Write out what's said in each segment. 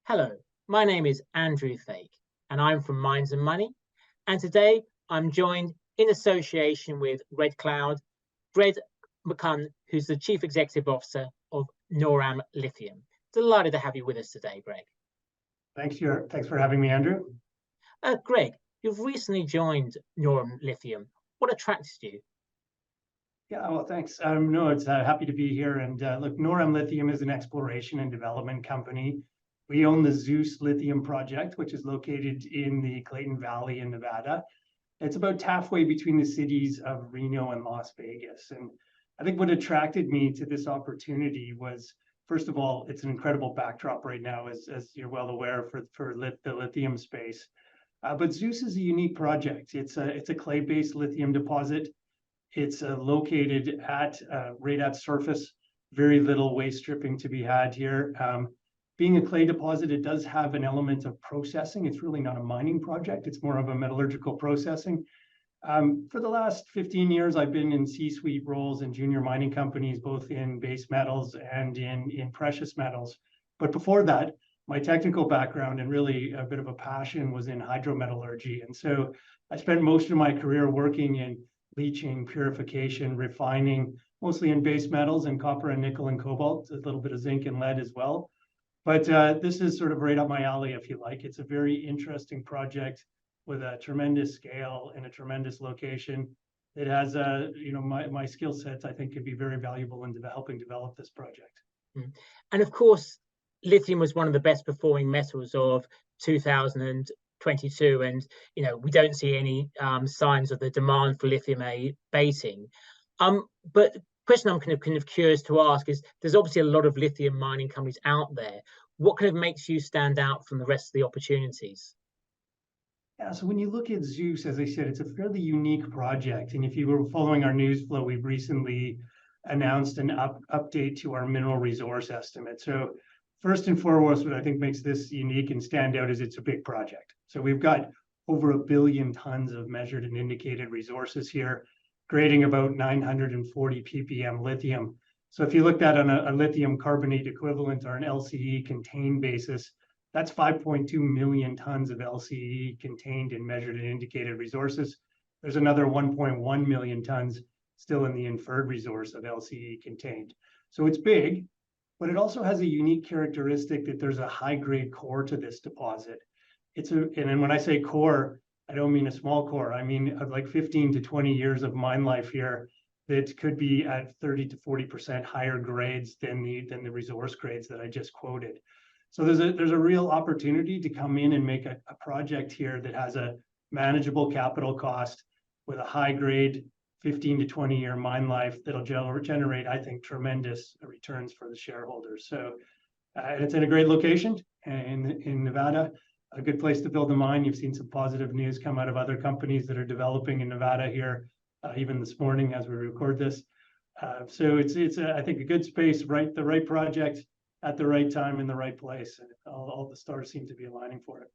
Hello, my name is Andrew Fake, and I'm from Minds and Money. And today I'm joined in association with Redcloud, Greg McCunn, who's the Chief Executive Officer of Noram Lithium. Delighted to have you with us today, Greg. Thanks for having me, Andrew. Greg, you've recently joined Noram Lithium. What attracted you? Yeah, well, thanks. No, it's happy to be here. And look, Noram Lithium is an exploration and development company. We own the Zeus Lithium Project, which is located in the Clayton Valley in Nevada. It's about halfway between the cities of Reno and Las Vegas. And I think what attracted me to this opportunity was, first of all, it's an incredible backdrop right now, as you're well aware, for the lithium space. But Zeus is a unique project. It's a clay-based lithium deposit. It's located right at surface. Very little waste stripping to be had here. Being a clay deposit, it does have an element of processing. It's really not a mining project. It's more of a metallurgical processing. For the last 15 years, I've been in C-suite roles in junior mining companies, both in base metals and in precious metals. But before that, my technical background and really a bit of a passion was in hydrometallurgy. And so I spent most of my career working in leaching, purification, refining, mostly in base metals and copper and nickel and cobalt, a little bit of zinc and lead as well. But this is sort of right up my alley, if you like. It's a very interesting project with a tremendous scale and a tremendous location. It has, my skill sets, I think, could be very valuable in helping develop this project. And of course, lithium was one of the best performing metals of 2022, and we don't see any signs of the demand for lithium abating. But the question I'm kind of curious to ask is: there's obviously a lot of lithium mining companies out there. What kind of makes you stand out from the rest of the opportunities? Yeah, so when you look at Zeus, as I said, it's a fairly unique project. And if you were following our news flow, we've recently announced an update to our mineral resource estimate. So first and foremost, what I think makes this unique and stand out is it's a big project. So we've got over 1 billion tons of measured and indicated resources here, grading about 940 ppm lithium. So if you looked at on a lithium carbonate equivalent or an LCE contained basis, that's 5.2 million tons of LCE contained in measured and indicated resources. There's another 1.1 million tons still in the inferred resource of LCE contained. So it's big, but it also has a unique characteristic that there's a high-grade core to this deposit. And when I say core, I don't mean a small core. I mean like 15 to 20 years of mine life here that could be at 30 to 40% higher grades than the resource grades that I just quoted. So there's a real opportunity to come in and make a project here that has a manageable capital cost with a high grade 15 to 20 year mine life that'll generate, I think, tremendous returns for the shareholders. So it's in a great location in Nevada, a good place to build a mine. You've seen some positive news come out of other companies that are developing in Nevada here, even this morning as we record this. So it's I think a good space, the right project at the right time in the right place. And all the stars seem to be aligning for it.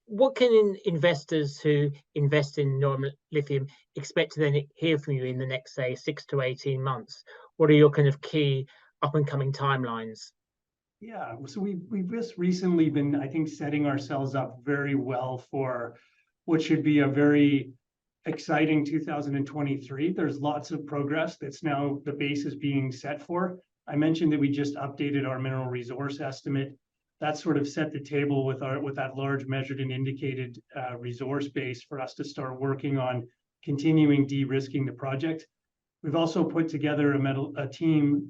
What can investors who invest in Noram Lithium expect to then hear from you in the next, say, 6 to 18 months? What are your kind of key up and coming timelines? Yeah, so we've just recently been, I think, setting ourselves up very well for what should be a very exciting 2023. There's lots of progress that's now the base is being set for. I mentioned that we just updated our mineral resource estimate. That sort of set the table with that large measured and indicated resource base for us to start working on continuing de-risking the project. We've also put together a team,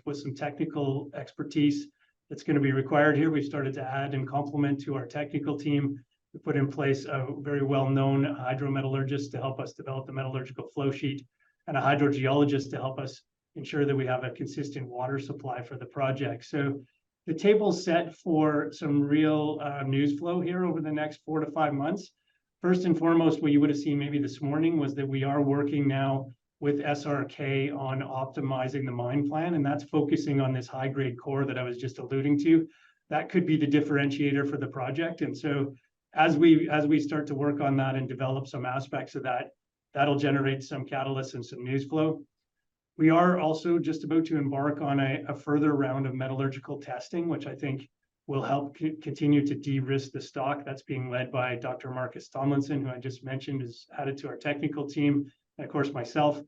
with some technical expertise that's going to be required here. We've started to add and complement to our technical team. We put in place a very well-known hydrometallurgist to help us develop the metallurgical flow sheet, and a hydrogeologist to help us ensure that we have a consistent water supply for the project. So the table's set for some real news flow here over the next 4 to 5 months. First and foremost, what you would have seen maybe this morning was that we are working now with SRK on optimizing the mine plan, and that's focusing on this high-grade core that I was just alluding to. That could be the differentiator for the project. And so as we start to work on that and develop some aspects of that, that'll generate some catalysts and some news flow. We are also just about to embark on a further round of metallurgical testing, which I think will help continue to de-risk the stock. That's being led by Dr. Marcus Tomlinson, who I just mentioned is added to our technical team, and of course myself.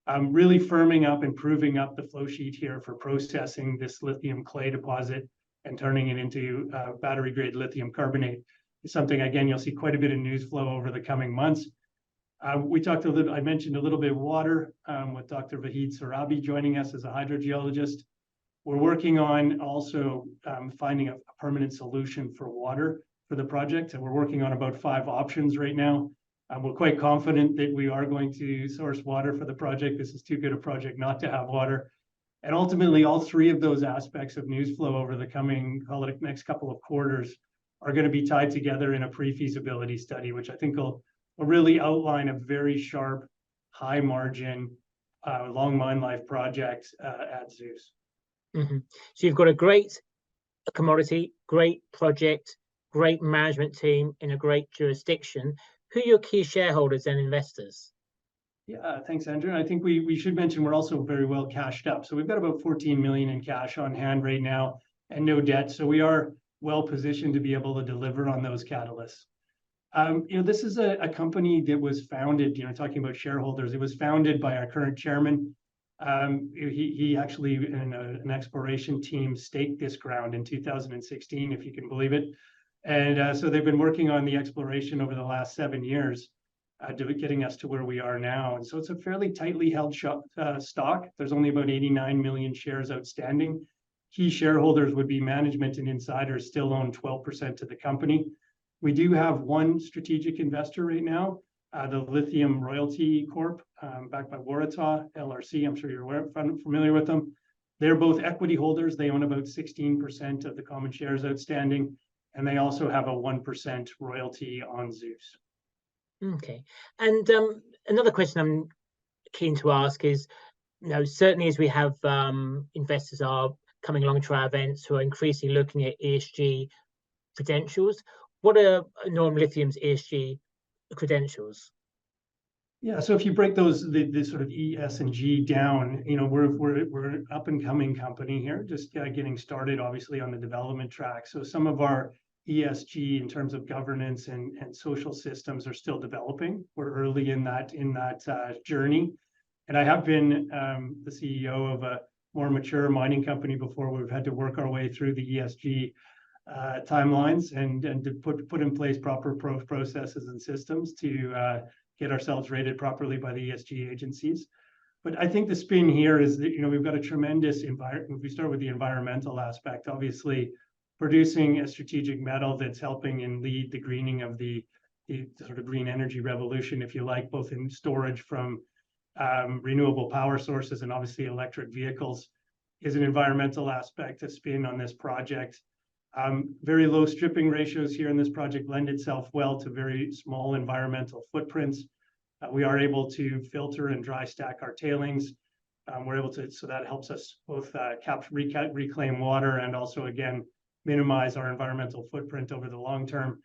I'm really firming up and proving up the flow sheet here for processing this lithium clay deposit and turning it into battery grade lithium carbonate. It's something, again, you'll see quite a bit of news flow over the coming months. We talked a little, I mentioned a little bit of water with Dr. Vahid Sarabi joining us as a hydrogeologist. We're working on also finding a permanent solution for water for the project. And we're working on about 5 options right now. We're quite confident that we are going to source water for the project. This is too good a project not to have water. And ultimately, all 3 of those aspects of news flow over the coming, call it next couple of quarters, are going to be tied together in a pre-feasibility study, which I think will really outline a very sharp, high margin, long mine life project at Zeus. Mm-hmm. So you've got a great commodity, great project, great management team in a great jurisdiction. Who are your key shareholders and investors? Yeah, thanks, Andrew. I think we should mention we're also very well cashed up. So we've got about 14 million in cash on hand right now and no debt. So we are well positioned to be able to deliver on those catalysts. This is a company that was founded, talking about shareholders, it was founded by our current chairman. He actually, in an exploration team, staked this ground in 2016, if you can believe it. And so they've been working on the exploration over the last 7 years, getting us to where we are now. And so it's a fairly tightly held stock. There's only about 89 million shares outstanding. Key shareholders would be management and insiders still own 12% of the company. We do have one strategic investor right now, the Lithium Royalty Corp, backed by Waratah, LRC. I'm sure you're familiar with them. They're both equity holders. They own about 16% of the common shares outstanding, and they also have a 1% royalty on Zeus. Okay. And another question I'm keen to ask is, certainly as we have investors are coming along to our events who are increasingly looking at ESG credentials, what are Noram Lithium's ESG credentials? Yeah, so if you break those the sort of E, S, and G down, we're an up and coming company here, just getting started, obviously, on the development track. So some of our ESG in terms of governance and social systems are still developing. We're early in that journey, and I have been the CEO of a more mature mining company before. We've had to work our way through the ESG timelines and to put in place proper processes and systems to get ourselves rated properly by the ESG agencies. But I think the spin here is that we've got a tremendous environment. If we start with the environmental aspect, obviously producing a strategic metal that's helping and lead the greening of the sort of green energy revolution, if you like, both in storage from renewable power sources and obviously electric vehicles, is an environmental aspect to spin on this project. Very low stripping ratios here in this project lend itself well to very small environmental footprints. We are able to filter and dry stack our tailings. We're able to, so that helps us both reclaim water and also, again, minimize our environmental footprint over the long term.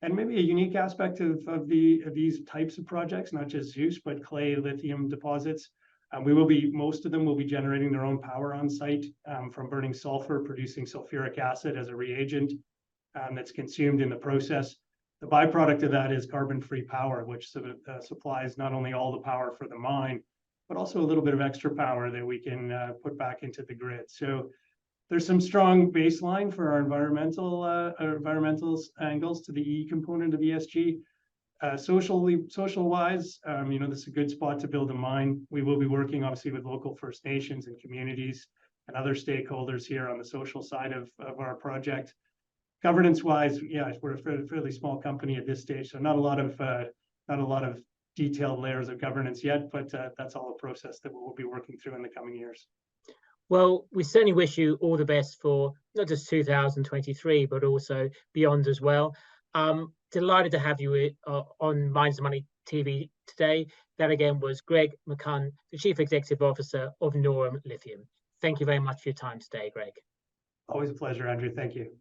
And maybe a unique aspect of these types of projects, not just Zeus, but clay lithium deposits. Most of them will be generating their own power on site from burning sulfur, producing sulfuric acid as a reagent that's consumed in the process. The byproduct of that is carbon-free power, which supplies not only all the power for the mine, but also a little bit of extra power that we can put back into the grid. So there's some strong baseline for our environmental angles to the E component of ESG. Social-wise, this is a good spot to build a mine. We will be working obviously with local First Nations and communities and other stakeholders here on the social side of our project. Governance-wise, yeah, we're a fairly small company at this stage, so not a lot of detailed layers of governance yet, but that's all a process that we'll be working through in the coming years. Well, we certainly wish you all the best for not just 2023, but also beyond as well. Delighted to have you on Mines and Money TV today. That again was Greg McCunn, the Chief Executive Officer of Noram Lithium. Thank you very much for your time today, Greg. Always a pleasure, Andrew. Thank you.